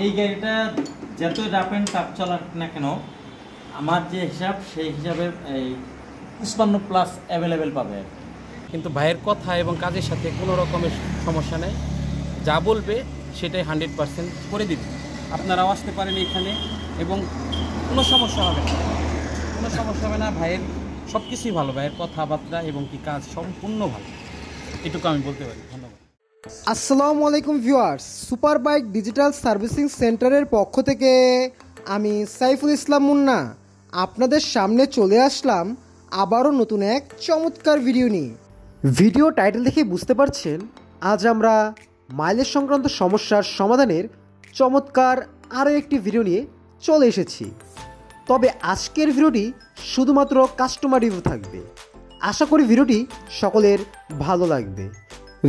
এই গাড়িটা যতই রাফ অ্যান্ড টাফ চালাক না কেন, আমার যে হিসাব সেই হিসাবে এই 55+ অ্যাভেলেবেল পাবে। কিন্তু ভাইয়ের কথা এবং কাজের সাথে কোনো রকমের সমস্যা নেই, যা বলবে সেটাই 100% করে দিবে। আপনারাও আসতে পারেন এখানে এবং কোনো সমস্যা হবে না, কোনো সমস্যা হবে না। ভাইয়ের সব কিছুই ভালো, ভাইয়ের কথাবার্তা এবং কি কাজ সম্পূর্ণ ভালো, এটুকু আমি বলতে পারি। ধন্যবাদ। আসসালামু আলাইকুম viewers, super bike digital servicing সেন্টারের পক্ষ থেকে আমি সাইফুল ইসলাম মুন্না আপনাদের সামনে চলে আসলাম আবারও নতুন এক চমৎকার ভিডিও নিয়ে। ভিডিও টাইটেল দেখে বুঝতে পারছেন আজ আমরা মাইলেজ সংক্রান্ত সমস্যার সমাধানের চমৎকার আরও একটি ভিডিও নিয়ে চলে এসেছি। তবে আজকের ভিডিওটি শুধুমাত্র কাস্টমার রিভিউ থাকবে। আশা করি ভিডিওটি সকলের ভালো লাগবে।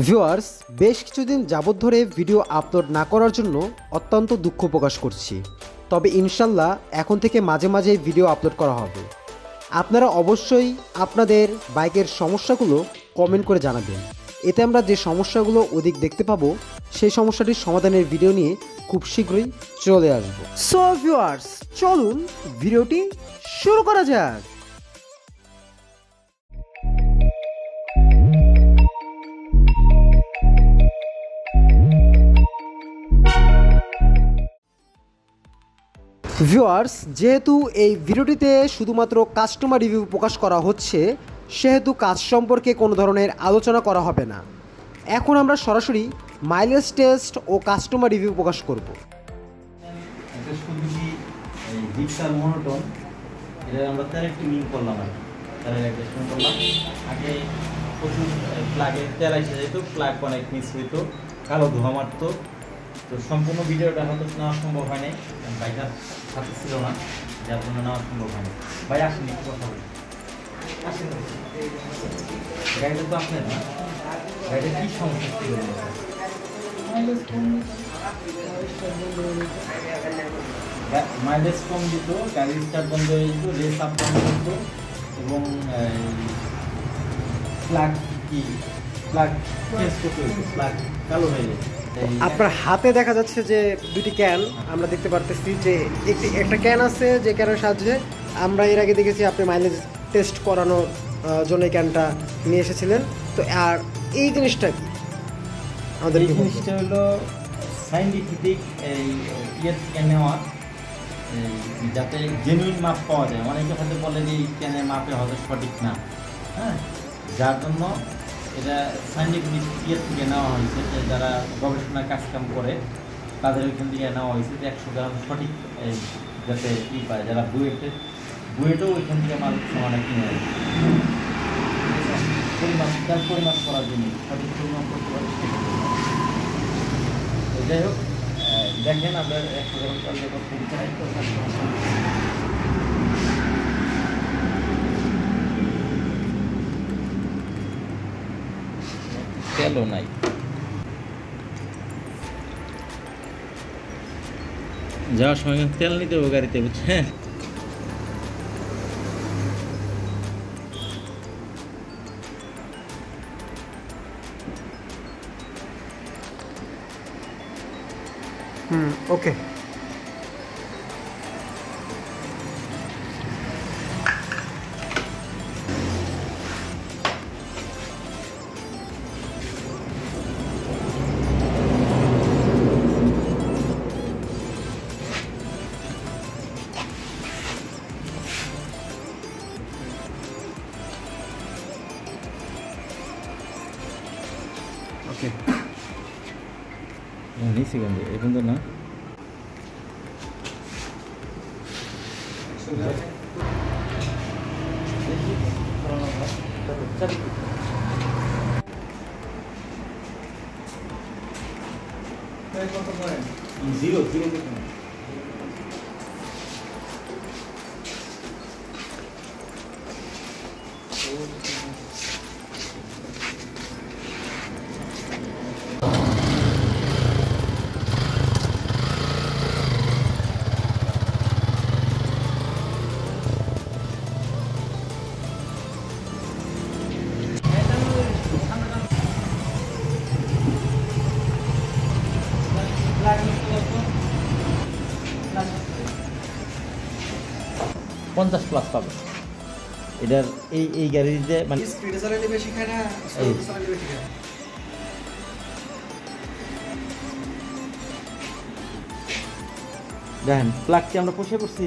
ভিউয়ার্স, বেশ কিছুদিন যাবত ধরে ভিডিও আপলোড না করার জন্য অত্যন্ত দুঃখ প্রকাশ করছি। তবে ইনশাল্লাহ এখন থেকে মাঝে মাঝে ভিডিও আপলোড করা হবে। আপনারা অবশ্যই আপনাদের বাইকের সমস্যাগুলো কমেন্ট করে জানাবেন, এতে আমরা যে সমস্যাগুলো অধিক দেখতে পাবো সেই সমস্যাটির সমাধানের ভিডিও নিয়ে খুব শীঘ্রই চলে আসব। সো ভিউয়ার্স, চলুন ভিডিওটি শুরু করা যাক। ভিউয়ার্স, যেহেতু এই ভিডিওটিতে শুধুমাত্র কাস্টমার রিভিউ প্রকাশ করা হচ্ছে, সেহেতু কাজ সম্পর্কে কোনো ধরনের আলোচনা করা হবে না। এখন আমরা সরাসরি মাইলেজ টেস্ট ও কাস্টমার রিভিউ প্রকাশ করব। এটা শুধু কি এই ডিক্সার মনোটন, এটা আমরা তার একটু মিন করলাম, আর তারের একটা মিন করলাম। আগে প্রচুর প্লাগের তেল এসে যেত, প্লাগ অনেক মিস হইতো, কালো ধোঁয়া মারতো। তো সম্পূর্ণ ভিডিওটা হয়তো নেওয়া সম্ভব হয় নাই, বাইকটার সাথে ছিল না, যার জন্য নেওয়া সম্ভব হয় না। ভাই আসেন, একটু কথা বলি। আসেন, গাড়িটা তো আপনার না, গাড়িটা কী সমস্যা ছিল? মাইলেজ কম দিত, গাড়ি স্টার্ট বন্ধ হয়ে যেত, রেস আপ বন্ধ করত, এবং প্লাগ চেঞ্জ করতে হতো, প্লাগ কালো হয়ে যেত। আপনার হাতে দেখা যাচ্ছে যে দুটি ক্যান আমরা দেখতে পারতেছি, যে একটা ক্যান আছে, যে ক্যানের সাহায্যে আমরা এর আগে দেখেছি আপনি মাইলেজ টেস্ট করানোর জন্য এই ক্যানটা নিয়ে এসেছিলেন। তো আর এই জিনিসটা কি? আমাদের এই জিনিসটা হলো সাইন্টিফিক এই ইয়ের থেকে নেওয়া, যাতে জেনুইন মাপ পাওয়া যায়। অনেকে হয়তো বলে যে এই ক্যানের মাপে হয়তো সঠিক না, হ্যাঁ, যার জন্য এটা সাইন্টিফিক ইয়ের থেকে নেওয়া হয়েছে, যে যারা গবেষণা কাজকাম করে তাদের ওইখান থেকে নেওয়া হয়েছে যে 100 গ্রাম সঠিক যাতে ই পায়। যারা বুয়েটেও ওইখান থেকে মাল সমানে কিনে নেয়, পরিমাপ করার জন্য সঠিক পরিমাপ করতে পারে। যাই হোক, দেখেন আপনার 100 গ্রাম চাল যখন তেলও নাই। যাওয়ার সময় তেল নিতে হবে গাড়িতে, বুঝছেন? ওকে। ওকে, নিচে কেন এখন তো না। জিরো 50+ পাবে। এটার এই গাড়িতে মানে স্পিডে চালালে বেশি খায় না, এই। স্লোতে চালালে বেশি খায়? দেখেন প্লাগটি আমরা পরিষ্কার করছি,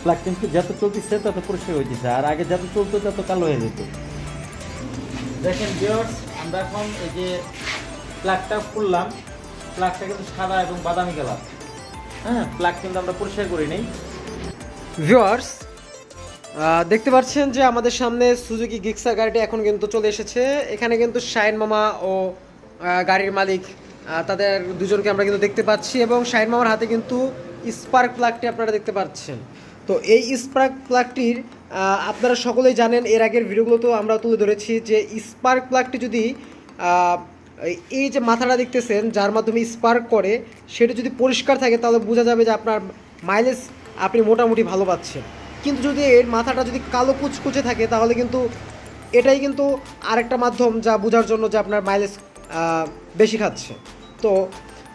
প্লাগ কিন্তু যত চলতেছে তত পরিষ্কার হইতেছে, আর আগে যত চলতো তত কালো হয়ে যেত। দেখেন ভিউয়ার্স, আমরা এখন এই যে প্লাগটা খুললাম, প্লাগটা কিন্তু সাদা এবং বাদামি কালার। হ্যাঁ, প্লাগ কিন্তু আমরা পরিষ্কার করি নেই। ভিউয়ার্স, দেখতে পাচ্ছেন যে আমাদের সামনে সুজুকি গিক্সার গাড়িটি এখন কিন্তু চলে এসেছে। এখানে কিন্তু শাহিন মামা ও গাড়ির মালিক তাদের দুজনকে আমরা কিন্তু দেখতে পাচ্ছি, এবং শাহিন মামার হাতে কিন্তু স্পার্ক প্লাগটি আপনারা দেখতে পাচ্ছেন। তো এই স্পার্ক প্লাগটির আপনারা সকলেই জানেন, এর আগের ভিডিওগুলোতেও আমরা তুলে ধরেছি যে স্পার্ক প্লাগটি যদি এই যে মাথাটা দেখতেছেন যার মাধ্যমে স্পার্ক করে, সেটা যদি পরিষ্কার থাকে তাহলে বোঝা যাবে যে আপনার মাইলেজ আপনি মোটামুটি ভালো পাচ্ছেন। কিন্তু যদি এর মাথাটা যদি কালো কুচকুচে থাকে তাহলে কিন্তু এটাই কিন্তু আরেকটা মাধ্যম যা বোঝার জন্য যে আপনার মাইলেজ বেশি খাচ্ছে। তো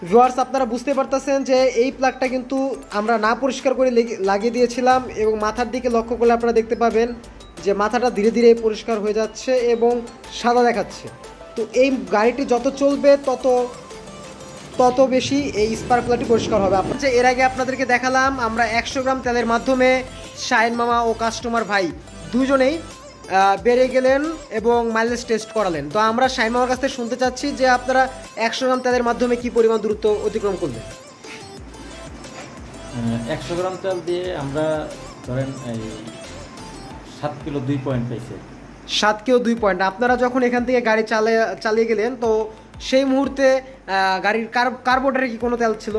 ভিউয়ার্স, আপনারা বুঝতে পারতেছেন যে এই প্লাগটা কিন্তু আমরা না পরিষ্কার করে লাগিয়ে দিয়েছিলাম, এবং মাথার দিকে লক্ষ্য করলে আপনারা দেখতে পাবেন যে মাথাটা ধীরে ধীরে পরিষ্কার হয়ে যাচ্ছে এবং সাদা দেখাচ্ছে। তো এই গাড়িটি যত চলবে তত বেশি এই স্পার্ক প্লাগটি পরিষ্কার হবে। আপনার যে এর আগে আপনাদেরকে দেখালাম আমরা 100 গ্রাম তেলের মাধ্যমে শাহিন মামা ও কাস্টমার ভাই দুজনেই বেরিয়ে গেলেন এবং মাইলেজ টেস্ট করালেন। তো আমরা শাহিন মামার কাছ থেকে শুনতে চাচ্ছি যে আপনারা 100 গ্রাম তেলের মাধ্যমে কি পরিমাণ দূরত্ব অতিক্রম করলেন? 100 গ্রাম তেল দিয়ে আমরা ধরেন এই 7 কিলো 2 পয়েন্ট পাইছে। 7 কিলো 2 পয়েন্ট। আপনারা যখন এখান থেকে গাড়ি চালিয়ে গেলেন, তো সেই মুহূর্তে গাড়ির কার্বোরেটরে কি কোনো তেল ছিল?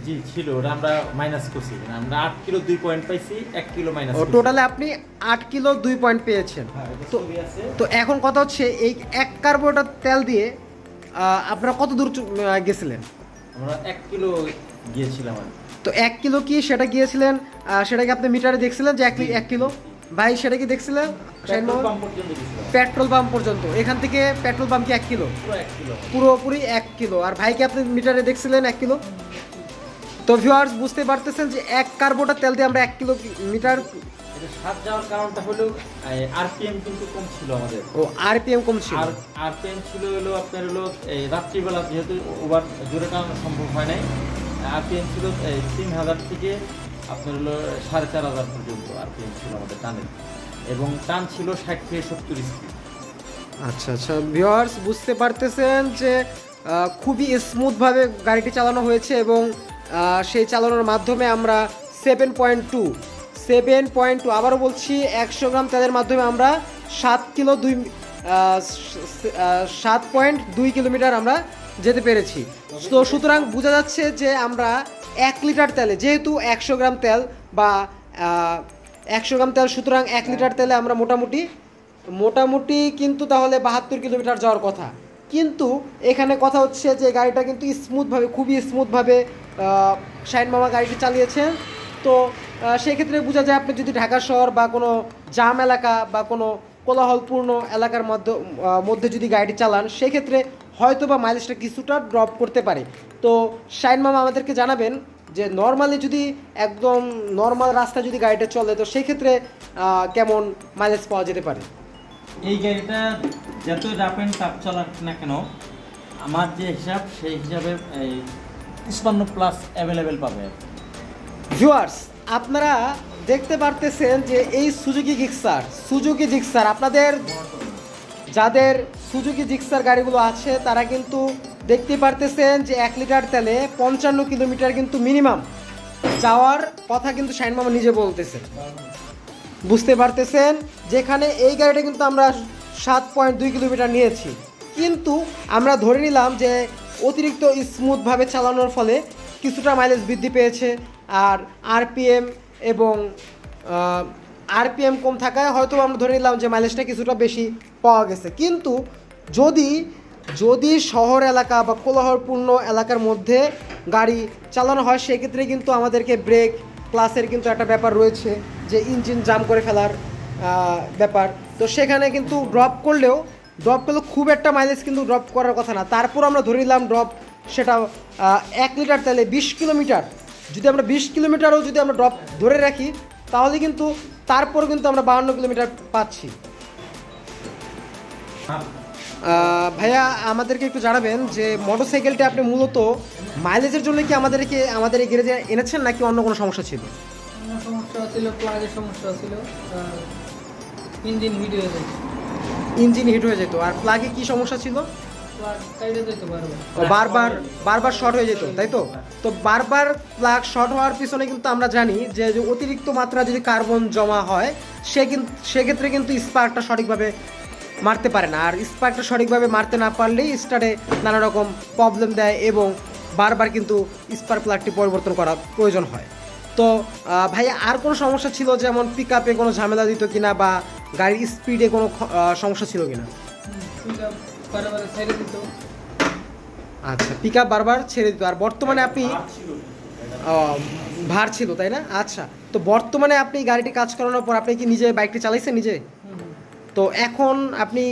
জি ছিল, ওটা আমরা মাইনাস করছি। আমরা 8 কিলো 2 পয়েন্ট পাইছি, 1 কিলো মাইনাস। টোটালে আপনি 8 কিলো 2 পয়েন্ট পেয়েছেন। তো এখন কথা হচ্ছে এই এক কার্বোরেটর তেল দিয়ে আপনারা কত দূর গেছিলেন? আমরা 1 কিলো গিয়েছিলাম। তো 1 কিলো কি সেটা গিয়েছিলেন, সেটা কি আপনি মিটারে দেখছিলেন যে 1 কিলো? ভাই সেটা কি দেখছিলেন? পেট্রোল পাম্প পর্যন্ত, এখান থেকে পেট্রোল পাম্প কি 1 কিলো? পুরোপুরি 1 কিলো। আর ভাইকে আপনি মিটারে দেখছিলেন 1 কিলো? তো ভিউয়ার্স, বুঝতে পারতেছেন যে এক কার্বোরেটর তেল দিয়ে আমরা 1 কিলোমিটার। সাত যাওয়ার কারণটা হলো আরপিএম কিন্তু কম ছিল আমাদের। ও, আরপিএম কম ছিল। আর আরপিএম ছিল হলো আপনার হলো এই রাত্রিবেলা যেহেতু ওভার জোরে টানানো সম্ভব হয় নাই, আরপিএম ছিল 3000 থেকে আপনার হলো 4500 পর্যন্ত আরপিএম ছিল আমাদের টানের, এবং টান ছিল 60 থেকে 70 স্পিড। আচ্ছা আচ্ছা ভিউয়ার্স, বুঝতে পারতেছেন যে খুবই স্মুথভাবে গাড়িটি চালানো হয়েছে, এবং সেই চালানোর মাধ্যমে আমরা 7.2 আবারও বলছি 100 গ্রাম তেলের মাধ্যমে আমরা 7.2 কিলোমিটার আমরা যেতে পেরেছি। তো সুতরাং বোঝা যাচ্ছে যে আমরা 1 লিটার তেলে, যেহেতু 100 গ্রাম তেল বা 100 গ্রাম তেল, সুতরাং 1 লিটার তেলে আমরা মোটামুটি কিন্তু তাহলে 72 কিলোমিটার যাওয়ার কথা। কিন্তু এখানে কথা হচ্ছে যে গাড়িটা কিন্তু খুবই স্মুথভাবে শাহিন মামা গাড়িটি চালিয়েছেন। তো সেক্ষেত্রে বোঝা যায় আপনি যদি ঢাকা শহর বা কোনো জাম এলাকা বা কোনো কোলাহলপূর্ণ এলাকার মধ্যে যদি গাড়িটি চালান, সেক্ষেত্রে হয়তো বা মাইলেজটা কিছুটা ড্রপ করতে পারে। তো শাহিন মামা আমাদেরকে জানাবেন যে নর্মালি যদি একদম নর্মাল রাস্তায় যদি গাড়িটা চলে, তো সেক্ষেত্রে কেমন মাইলেজ পাওয়া যেতে পারে? এই গাড়িটা যত রাফ অ্যান্ড টাফ চালাক না কেন, আমার যে হিসাব সেই হিসাবে 55+ অ্যাভেলেবেল পাবে। ভিউয়ার্স, আপনারা দেখতে পারতেছেন যে এই সুজুকি জিক্সার আপনাদের যাদের সুজুকি জিক্সার গাড়িগুলো আছে তারা কিন্তু দেখতে পারতেছেন যে 1 লিটার তেলে 55 কিলোমিটার কিন্তু মিনিমাম যাওয়ার কথা কিন্তু শাহিন মামা নিজে বলতেছেন। বুঝতে পারতেছেন যেখানে এই গাড়িটা কিন্তু আমরা 7.2 কিলোমিটার নিয়েছি, কিন্তু আমরা ধরে নিলাম যে অতিরিক্ত স্মুথভাবে চালানোর ফলে কিছুটা মাইলেজ বৃদ্ধি পেয়েছে, আর আরপিএম কম থাকায় হয়তো আমরা ধরে নিলাম যে মাইলেজটা কিছুটা বেশি পাওয়া গেছে। কিন্তু যদি শহর এলাকা বা কোলাহলপূর্ণ এলাকার মধ্যে গাড়ি চালানো হয়, সেক্ষেত্রে কিন্তু আমাদেরকে ব্রেক ক্লাসের কিন্তু একটা ব্যাপার রয়েছে, যে ইঞ্জিন জাম করে ফেলার ব্যাপার। তো সেখানে কিন্তু ড্রপ করলেও খুব একটা মাইলেজ কিন্তু ড্রপ করার কথা না। তারপর আমরা ধরে নিলাম ড্রপ সেটা 1 লিটার তেলে 20 কিলোমিটার, যদি আমরা 20 কিলোমিটারও যদি আমরা ড্রপ ধরে রাখি, তাহলে কিন্তু তারপর কিন্তু আমরা 52 কিলোমিটার পাচ্ছি। ভাইয়া আমাদেরকে একটু জানাবেন যে মোটরসাইকেলটা আপনি মূলত মাইলেজের জন্য কি আমাদের এই গ্যারেজে এনেছেন নাকি অন্য কোনো সমস্যা ছিল? সমস্যা ছিল, প্লাগের সমস্যা ছিল, ইঞ্জিন হিট হয়ে যেত। ইঞ্জিন হিট হয়ে যেত। আর প্লাগে কি সমস্যা ছিল? প্লাগ কাইটে যেত বারবার, বারবার শর্ট হয়ে যেত, তাই তো? তো বারবার প্লাগ শর্ট হওয়ার পিছনে কিন্তু আমরা জানি যে অতিরিক্ত মাত্রা যদি কার্বন জমা হয় সেক্ষেত্রে কিন্তু স্পার্কটা সঠিকভাবে মারতে পারে না। আর স্পার্কটা সঠিকভাবে মারতে না পারলেই স্টার্টে নানা রকম প্রবলেম দেয় এবং বারবার কিন্তু স্পার্ক প্লাগটি পরিবর্তন করা প্রয়োজন হয়। তো ভাই আর কোনো সমস্যা ছিল, যেমন পিক আপে কোনো ঝামেলা দিত কিনা বা গাড়ির স্পিডে কোনো সমস্যা ছিল কিনা? বারবার ছেড়ে দিত। আচ্ছা, পিক আপ বারবার ছেড়ে দিত। আর বর্তমানে আপনি ভার ছিল, তাই না? আচ্ছা, তো বর্তমানে আপনি গাড়িটি কাজ করানোর পর আপনি কি নিজে বাইকটি চালাইছেন নিজে? তো এখন আপনি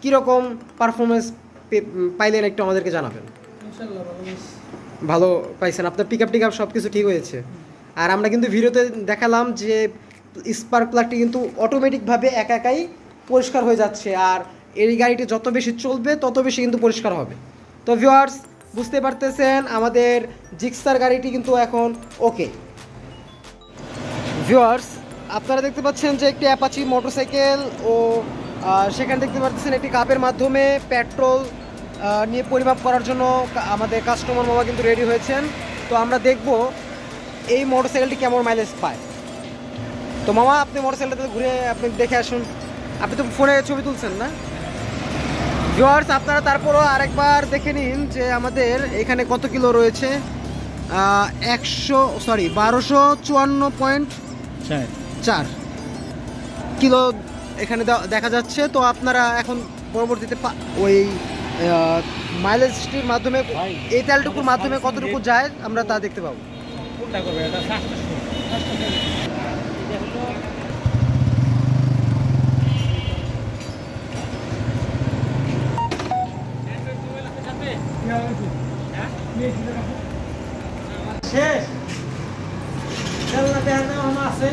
কীরকম পারফরমেন্স পাইলেন একটু আমাদেরকে জানাবেন। ইনশাআল্লাহ ভালো পাইছেন, আপনার পিক আপ সব কিছু ঠিক হয়েছে। আর আমরা কিন্তু ভিডিওতে দেখালাম যে স্পার্ক প্লাগটি কিন্তু অটোমেটিকভাবে একাই পরিষ্কার হয়ে যাচ্ছে। আর এই গাড়িটি যত বেশি চলবে তত বেশি কিন্তু পরিষ্কার হবে। তো ভিউয়ার্স বুঝতে পারতেছেন আমাদের জিক্সার গাড়িটি কিন্তু এখন ওকে। ভিউয়ার্স আপনারা দেখতে পাচ্ছেন যে একটি অ্যাপাচি মোটরসাইকেল ও সেখানে দেখতে পাচ্ছেন একটি কাপের মাধ্যমে পেট্রোল নিয়ে পরিমাপ করার জন্য আমাদের কাস্টমার মামা কিন্তু রেডি হয়েছেন। তো আমরা দেখব এই মোটরসাইকেলটি কেমন মাইলেজ পায়। তো মামা আপনি মোটরসাইকেলটাতে ঘুরে আপনি দেখে আসুন। আপনি তো ফোনে ছবি তুলছেন না? ভিউয়ার্স আপনারা তারপরও আরেকবার দেখে নিন যে আমাদের এখানে কত কিলো রয়েছে। 1254.4 কিলো এখানে দেখা যাচ্ছে। তো আপনারা এখন পরবর্তীতে ওই মাইলেজটির মাধ্যমে এই তেলটুকুর মাধ্যমে কতটুকু যায় আমরা তা দেখতে পাবো। শেষ আছে।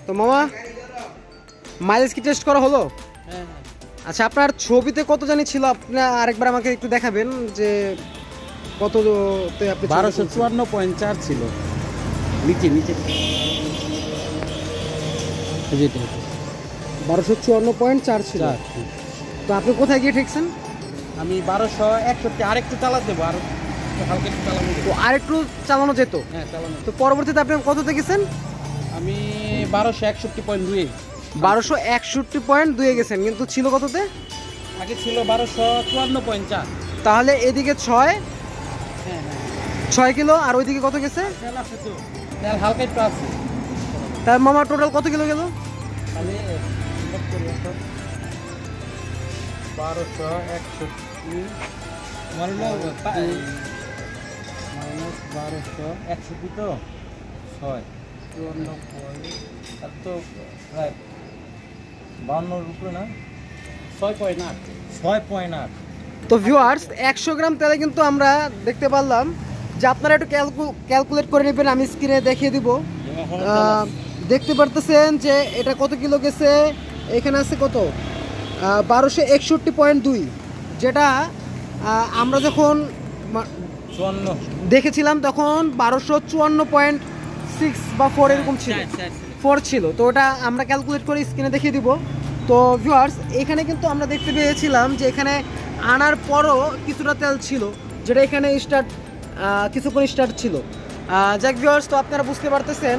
তো মামা মাইলেজ কি টেস্ট করা হলো? আচ্ছা, আপনার ছবিতে কত জানি ছিল, আপনি আরেকবার আমাকে একটু দেখাবেন যে কততে আপনি? 1254.4 ছিল নিচে 1254.4 ছিল। তো আপনি কোথায় গিয়ে ঠেকছেন? আমি 1261 আরেকটু চালাতে দেবো, আর হালকা একটু চালানো যেত। তো আরেকটু চালানো যেত? হ্যাঁ চালানো। তো পরবর্তীতে আপনি কততে গেছেন? আমি 1261.2। 1261.2 গেছেন, কিন্তু ছিল কততে? আগে ছিল 1254.4। তাহলে এদিকে 6 কিলো আর ওইদিকে কত গেছে? তেল আছে তো, তেল হালকা একটু আছে। তার মামা টোটাল কত কিলো গেল? তাহলে 1261 -1261 তো 6 আর তো প্রায় 52 উপরে না, 6.8। তো ভিউয়ার্স 100 গ্রাম তেলে কিন্তু আমরা দেখতে পারলাম যে আপনারা একটু ক্যালকুলেট করে নেবেন, আমি স্ক্রিনে দেখিয়ে দিব। দেখতে পারতেছেন যে এটা কত কিলো গেছে। এখানে আছে কত 1261.2, যেটা আমরা যখন দেখেছিলাম তখন 1254.6 বা 4 এরকম ছিল, 4 ছিল। তো ওটা আমরা ক্যালকুলেট করে স্ক্রিনে দেখিয়ে দিব। তো ভিউয়ার্স এখানে কিন্তু আমরা দেখতে পেয়েছিলাম যে এখানে আনার পরও কিছুটা তেল ছিল, যেটা এখানে কিছুক্ষণ স্টার্ট ছিল। যাক ভিউয়ার্স, তো আপনারা বুঝতে পারতেছেন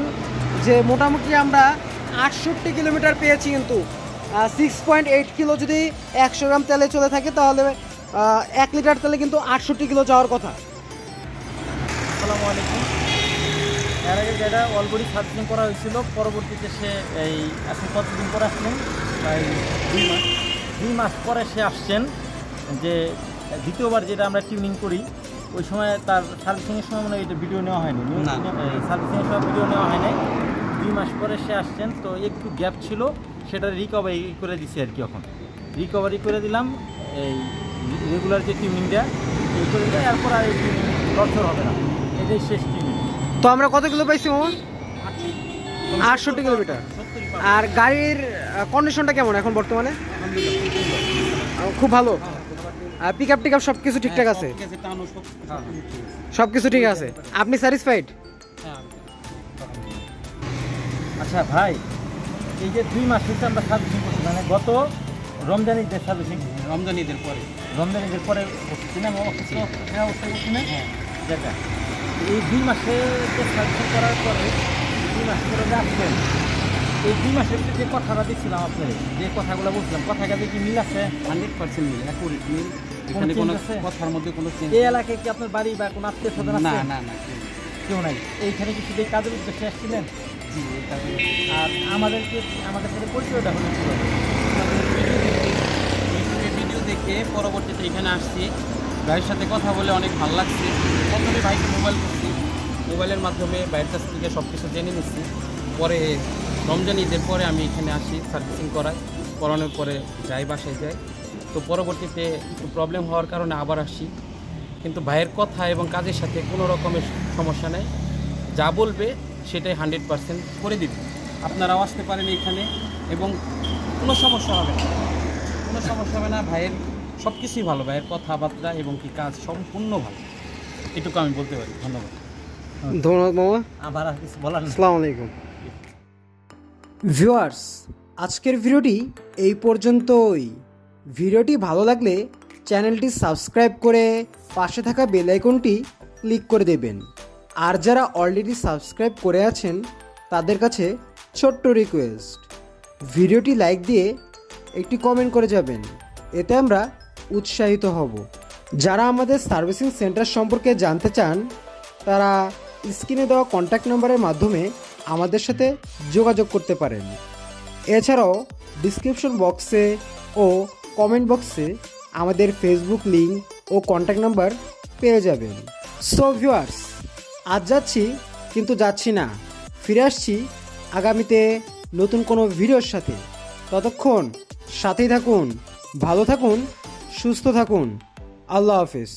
যে মোটামুটি আমরা 68 কিলোমিটার পেয়েছি। কিন্তু 6.8 কিলো যদি 100 গ্রাম তেলে চলে থাকে তাহলে 1 লিটার তেলে কিন্তু 68 কিলো যাওয়ার কথা। আসসালামু আলাইকুম। এর আগে যেটা অলরেডি সার্ভিসিং করা হয়েছিল, পরবর্তীতে সে এই এখন কতদিন পরে আসলেন, প্রায় 2 মাস পরে সে আসছেন। যে দ্বিতীয়বার যেটা আমরা টিউনিং করি ওই সময় তার সার্ভিসিংয়ের সময় মানে এটা ভিডিও নেওয়া হয়নি, সার্ভিসিংয়ের সময় ভিডিও নেওয়া হয়নি। 2 মাস পরে সে আসছেন, তো একটু গ্যাপ ছিল, সেটা রিকভারি করে দিছি আর কি। এখন রিকভারি করে দিলাম। এই রেগুলার যে টিউনিংটা এই করে দেয়, এরপর আর এই টিউনিং লড়ছর হবে না, এটাই শেষ টিউনিং। তো আমরা কত কিলো পাইছি মামা? 68 কিলোমিটার। আর গাড়ির কন্ডিশনটা কেমন এখন বর্তমানে? খুব ভালো। পিক আপ টিক আপ সব কিছু ঠিকঠাক আছে? সব কিছু ঠিক আছে। আপনি স্যাটিসফাইড? আচ্ছা ভাই, এই যে 2 মাস হচ্ছে আমরা সার্ভিসিং করছি, মানে গত রমজান ঈদের সার্ভিসিং, রমজান ঈদের পরে করছি না অবস্থায় করছি না যেটা এই 2 মাসে যে সার্ভিসিং করার পরে 2 মাস করে যে আসবেন, এই 2 মাসের ভিতরে যে কথাটা দিচ্ছিলাম আপনার, যে কথাগুলো বলছিলাম, কথা কাজে কি মিল আছে? 100% মিল, অ্যাকুরেট মিল। এখানে কোনো কথার মধ্যে কোনো চেঞ্জ এই এলাকায় কি আপনার বাড়ি বা কোনো আত্মীয় স্বজন না আছে? না না কেউ নাই। এইখানে কি শুধু এই কাজের উদ্দেশ্যে আসছিলেন? জি, এই কাজে আর আমাদের সাথে পরিচয়টা হলে কি হবে? ইউটিউবে ভিডিও দেখে পরবর্তীতে এখানে আসছি, ভাইয়ের সাথে কথা বলে অনেক ভালো লাগছে। প্রথমে ভাইকে মোবাইল করছি, মোবাইলের মাধ্যমে ভাইয়ের কাছ থেকে সব কিছু জেনে নিচ্ছি। পরে রমজান ঈদের পরে আমি এখানে আসি, সার্ভিসিং করানোর পরে যাই, বাসায় যাই। তো পরবর্তীতে একটু প্রবলেম হওয়ার কারণে আবার আসি, কিন্তু ভাইয়ের কথা এবং কাজের সাথে কোনো রকমের সমস্যা নেই। যা বলবে সেটাই 100% করে দিবে। আপনারাও আসতে পারেন এখানে এবং কোনো সমস্যা হবে না। ভাইয়ের সব কিছুই ভালো, ভাইয়ের কথাবার্তা এবং কি কাজ সম্পূর্ণ ভালো, এটুকু আমি বলতে পারি। ধন্যবাদ। ধন্যবাদ মামা। আবার আর কিছু বলার নেই। আসসালামু আলাইকুম ভিউয়ার্স, আজকের ভিডিওটি এই পর্যন্তই। ভিডিওটি ভালো লাগলে চ্যানেলটি সাবস্ক্রাইব করে পাশে থাকা বেল আইকনটি ক্লিক করে দেবেন। আর যারা অলরেডি সাবস্ক্রাইব করে আছেন তাদের কাছে ছোট্ট রিকোয়েস্ট, ভিডিওটি লাইক দিয়ে একটি কমেন্ট করে যাবেন, এতে আমরা উৎসাহিত হব। যারা আমাদের সার্ভিসিং সেন্টার সম্পর্কে জানতে চান তারা স্ক্রিনে দেওয়া কন্ট্যাক্ট নাম্বারের মাধ্যমে আমাদের সাথে যোগাযোগ করতে পারেন। এছাড়াও ডিসক্রিপশন বক্সে ও কমেন্ট বক্সে আমাদের ফেসবুক লিঙ্ক ও কন্ট্যাক্ট নাম্বার পেয়ে যাবেন। সো ভিউয়ার্স, আজ যাচ্ছি কিন্তু যাচ্ছি না, ফিরে আসছি আগামীতে নতুন কোনো ভিডিওর সাথে। ততক্ষণ সাথেই থাকুন, ভালো থাকুন, সুস্থ থাকুন। আল্লাহ হাফেজ।